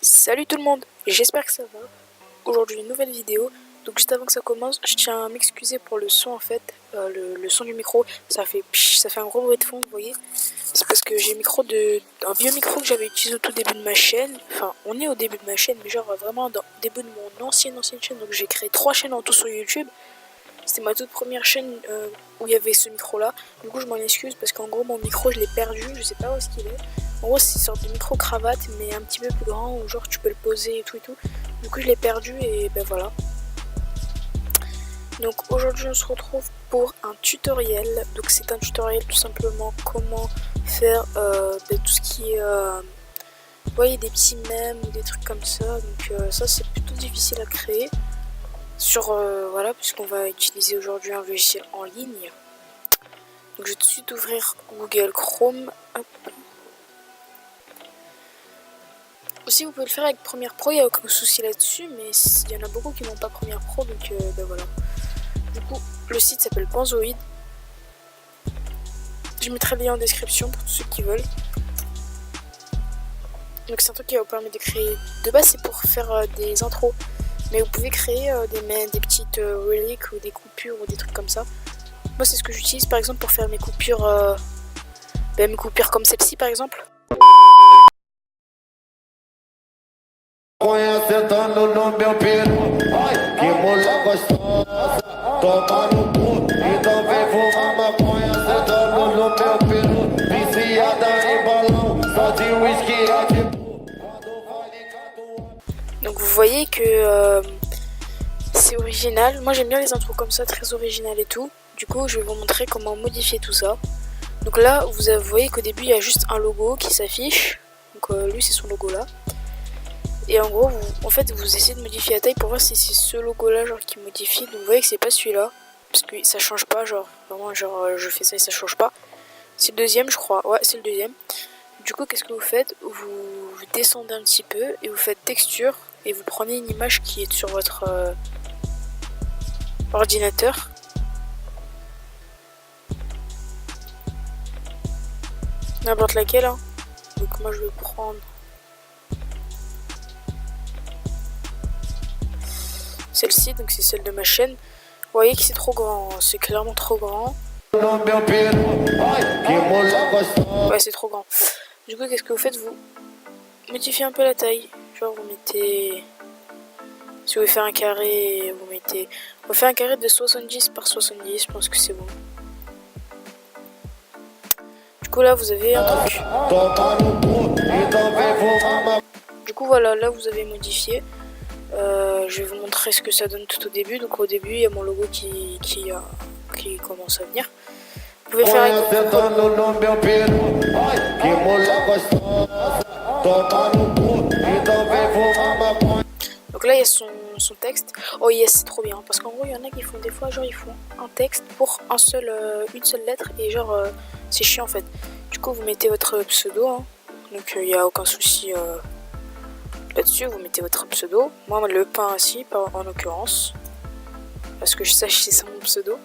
Salut tout le monde, j'espère que ça va. Aujourd'hui une nouvelle vidéo. Donc juste avant que ça commence, je tiens à m'excuser pour le son en fait. Le son du micro, ça fait un gros bruit de fond, vous voyez. C'est parce que j'ai un vieux micro que j'avais utilisé au tout début de ma chaîne. Enfin, on est au début de ma chaîne, mais genre vraiment au début de mon ancienne chaîne. Donc j'ai créé 3 chaînes en tout sur YouTube. C'était ma toute première chaîne où il y avait ce micro là. Du coup je m'en excuse parce qu'en gros mon micro je l'ai perdu, je sais pas où est-ce qu'il est. En gros c'est une sorte de micro cravate mais un petit peu plus grand où genre tu peux le poser et tout et tout. Du coup je l'ai perdu et ben voilà. Donc aujourd'hui on se retrouve pour un tutoriel. Donc c'est un tutoriel tout simplement comment faire tout ce qui est vous voyez des petits mèmes ou des trucs comme ça. Donc ça c'est plutôt difficile à créer. Voilà, puisqu'on va utiliser aujourd'hui un logiciel en ligne. Donc je vais tout de suite ouvrir Google Chrome. Hop. Aussi vous pouvez le faire avec Premiere Pro, il n'y a aucun souci là-dessus, mais il y en a beaucoup qui n'ont pas Premiere Pro, donc ben voilà. Du coup, le site s'appelle Panzoid. Je mettrai le lien en description pour tous ceux qui veulent. Donc c'est un truc qui va vous permettre de créer. De base c'est pour faire des intros, mais vous pouvez créer des petites reliques ou des coupures ou des trucs comme ça. Moi c'est ce que j'utilise par exemple pour faire mes coupures comme celle-ci par exemple. Donc vous voyez que c'est original. Moi j'aime bien les intros comme ça, très original et tout. Du coup je vais vous montrer comment modifier tout ça. Donc là vous voyez qu'au début il y a juste un logo qui s'affiche. Donc lui c'est son logo là. Et en gros vous essayez de modifier la taille pour voir si c'est ce logo là genre qui modifie. Donc vous voyez que c'est pas celui-là. Parce que ça change pas, genre vraiment je fais ça et ça change pas. C'est le deuxième je crois, ouais c'est le deuxième. Du coup qu'est-ce que vous faites? Vous descendez un petit peu et vous faites texture. Et vous prenez une image qui est sur votre ordinateur. N'importe laquelle hein. Donc moi je vais prendre celle-ci, donc c'est celle de ma chaîne. Vous voyez que c'est trop grand, c'est clairement trop grand. Ouais c'est trop grand. Du coup qu'est-ce que vous faites? Vous modifiez un peu la taille. Genre vous mettez... Si vous voulez faire un carré, vous mettez... On fait un carré de 70 par 70, je pense que c'est bon. Du coup là vous avez un truc. Du coup voilà, là vous avez modifié. Je vais vous montrer ce que ça donne tout au début. Donc au début il y a mon logo qui commence à venir. Vous pouvez faire avec donc là il y a son texte. Oh yes, c'est trop bien. Parce qu'en gros il y en a qui font des fois genre ils font un texte pour une seule lettre et genre c'est chiant en fait. Du coup vous mettez votre pseudo hein. Donc il n'y a aucun souci là-dessus, vous mettez votre pseudo. Moi le pain ainsi en l'occurrence. Parce que je sache si c'est mon pseudo.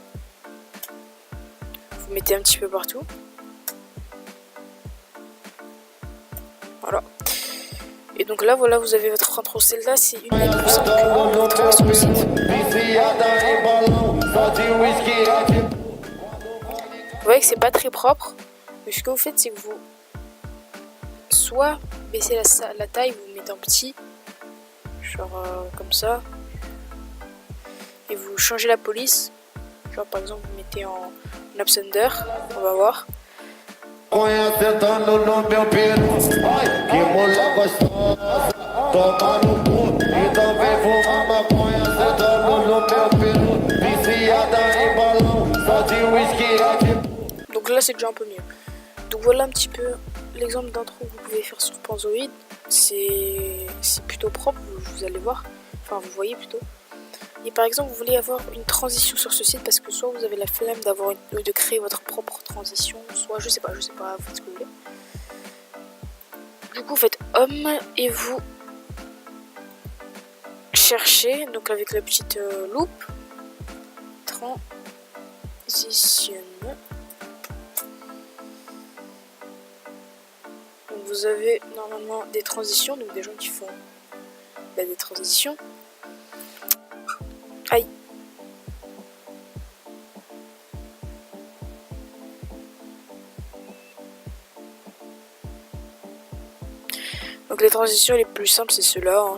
Vous mettez un petit peu partout. Voilà. Et donc là, voilà, vous avez votre intro. Celle-là, c'est une des plus simples que vous pouvez trouver sur le site. Vous voyez que c'est pas très propre. Mais ce que vous faites, c'est que vous soit baissez la taille, vous mettez en petit, genre comme ça. Et vous changez la police. Genre par exemple, vous mettez en Absender. On va voir. Donc là c'est déjà un peu mieux. Donc voilà un petit peu l'exemple d'intro que vous pouvez faire sur Panzoid. C'est plutôt propre, vous allez voir. Enfin vous voyez plutôt. Et par exemple vous voulez avoir une transition sur ce site parce que soit vous avez la flemme de créer votre propre transition, soit je sais pas, vous faites ce que vous voulez. Du coup vous faites homme et vous cherchez, donc avec la petite loupe, transition. Donc vous avez normalement des transitions, donc des gens qui font des transitions. Aïe. Donc les transitions les plus simples c'est ceux-là, hein.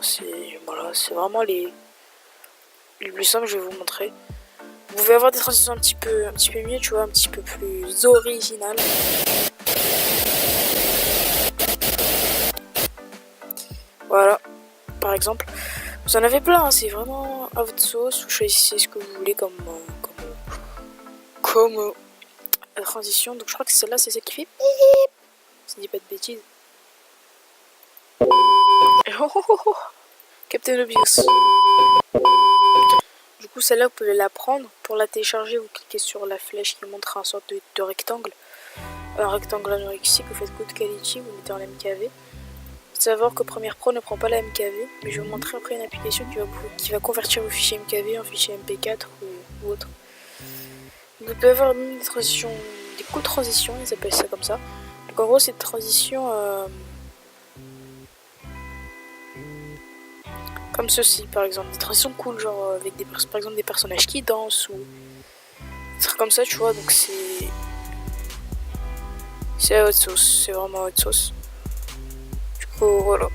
C'est vraiment les plus simples, je vais vous montrer. Vous pouvez avoir des transitions un petit peu mieux, tu vois, un petit peu plus originales. Voilà, par exemple. Vous en avez plein, hein, c'est vraiment à votre sauce. Vous choisissez ce que vous voulez comme transition. Donc je crois que celle-là, c'est celle qui fait si je dis pas de bêtises. Captain Obvious. Du coup, celle-là, vous pouvez la prendre. Pour la télécharger, vous cliquez sur la flèche qui montre un sorte de rectangle. Un rectangle anorexique, vous faites Good Quality, vous mettez en MKV. Faut savoir que Premiere Pro ne prend pas la MKV, mais je vais vous montrer après une application qui va convertir vos fichiers MKV en fichiers MP4 ou autre. Vous pouvez avoir des transitions, des cool transitions, ils appellent ça comme ça. Donc en gros, c'est des transitions comme ceci, par exemple, des transitions cool, genre avec par exemple des personnages qui dansent ou des trucs comme ça, tu vois. Donc c'est à votre sauce, c'est vraiment à votre sauce. Du coup, voilà.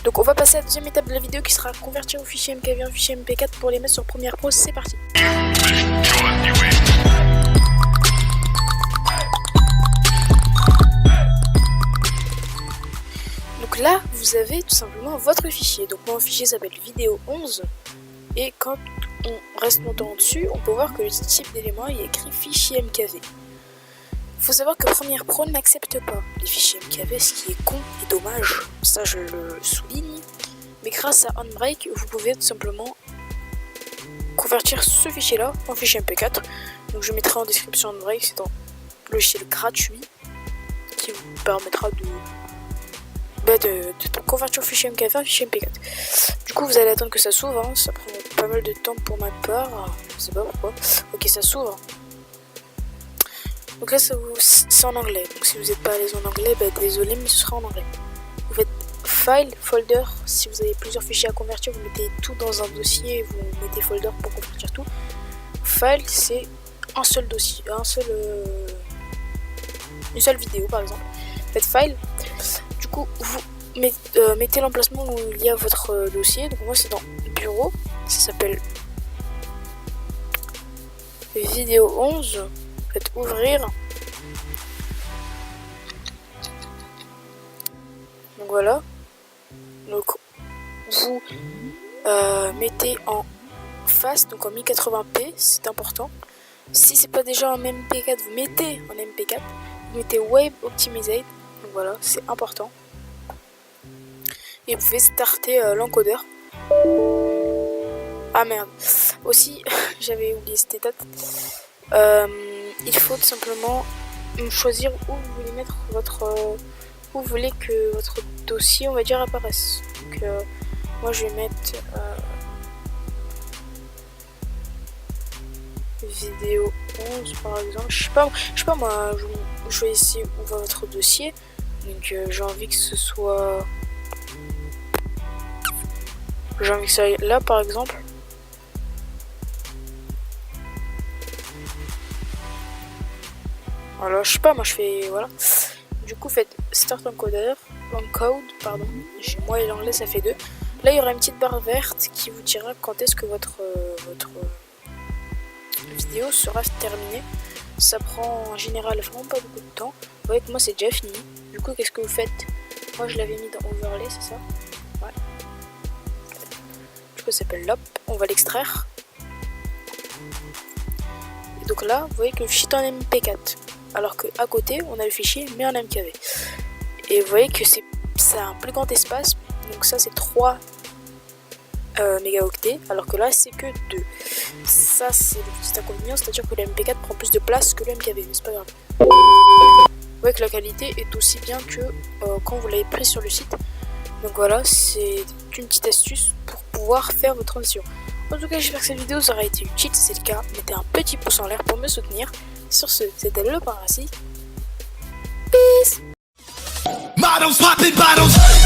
Donc on va passer à la deuxième étape de la vidéo qui sera convertir vos fichiers MKV en fichiers MP4 pour les mettre sur Premiere Pro. C'est parti. Donc là, vous avez tout simplement votre fichier. Donc mon fichier s'appelle vidéo 11 et quand on reste montant dessus, on peut voir que le type d'élément il est écrit fichier MKV. Il faut savoir que Premiere Pro n'accepte pas les fichiers MKV, ce qui est con et dommage, ça je le souligne. Mais grâce à Handbrake, vous pouvez tout simplement convertir ce fichier-là en fichier MP4. Donc je mettrai en description Handbrake, c'est un logiciel gratuit qui vous permettra de convertir le fichier MKV en fichier MP4. Du coup, vous allez attendre que ça s'ouvre, hein. Ça prend pas mal de temps pour ma part, je sais pas pourquoi. Ok, ça s'ouvre. Donc là, c'est en anglais. Donc si vous n'êtes pas à l'aise en anglais, désolé, mais ce sera en anglais. Vous faites File, Folder. Si vous avez plusieurs fichiers à convertir, vous mettez tout dans un dossier et vous mettez Folder pour convertir tout. File, c'est un seul dossier, une seule vidéo par exemple. Faites File. Du coup, vous mettez l'emplacement où il y a votre dossier. Donc moi, c'est dans Bureau. Ça s'appelle Vidéo 11. Faites ouvrir. Donc voilà. Donc vous mettez en face, donc en 1080p, c'est important. Si c'est pas déjà en MP4, vous mettez en MP4. Vous mettez Wave Optimized. Donc voilà, c'est important. Et vous pouvez starter l'encodeur. Ah merde. Aussi, j'avais oublié cette étape. Il faut tout simplement choisir où vous voulez mettre où vous voulez que votre dossier, on va dire, apparaisse. Donc moi je vais mettre vidéo 11 par exemple. Je sais pas moi, vous choisissez où va votre dossier. Donc j'ai envie que ce soit, aille là par exemple. Voilà, je sais pas, moi je fais, voilà. Du coup, faites Start Encode, pardon. Chez moi et l'anglais, ça fait 2. Là, il y aura une petite barre verte qui vous dira quand est-ce que votre vidéo sera terminée. Ça prend en général vraiment pas beaucoup de temps. Vous voyez que moi, c'est déjà fini. Du coup, qu'est-ce que vous faites? Moi, je l'avais mis dans Overlay, c'est ça? Ouais. Du coup, ça s'appelle LOP. On va l'extraire. Et donc là, vous voyez que le fichier est en MP4. Alors qu'à côté, on a le fichier mais en MKV. Et vous voyez que ça a un plus grand espace. Donc ça, c'est 3 mégaoctets. Alors que là, c'est que 2. Ça, c'est le petit inconvénient. C'est-à-dire que le MP4 prend plus de place que le MKV. Mais c'est pas grave. Vous voyez que la qualité est aussi bien que quand vous l'avez pris sur le site. Donc voilà, c'est une petite astuce pour pouvoir faire vos transitions. En tout cas, j'espère que cette vidéo vous aura été utile. Si c'est le cas, mettez un petit pouce en l'air pour me soutenir. Sur ce, c'était le Parasite. Peace. Models popping bottles.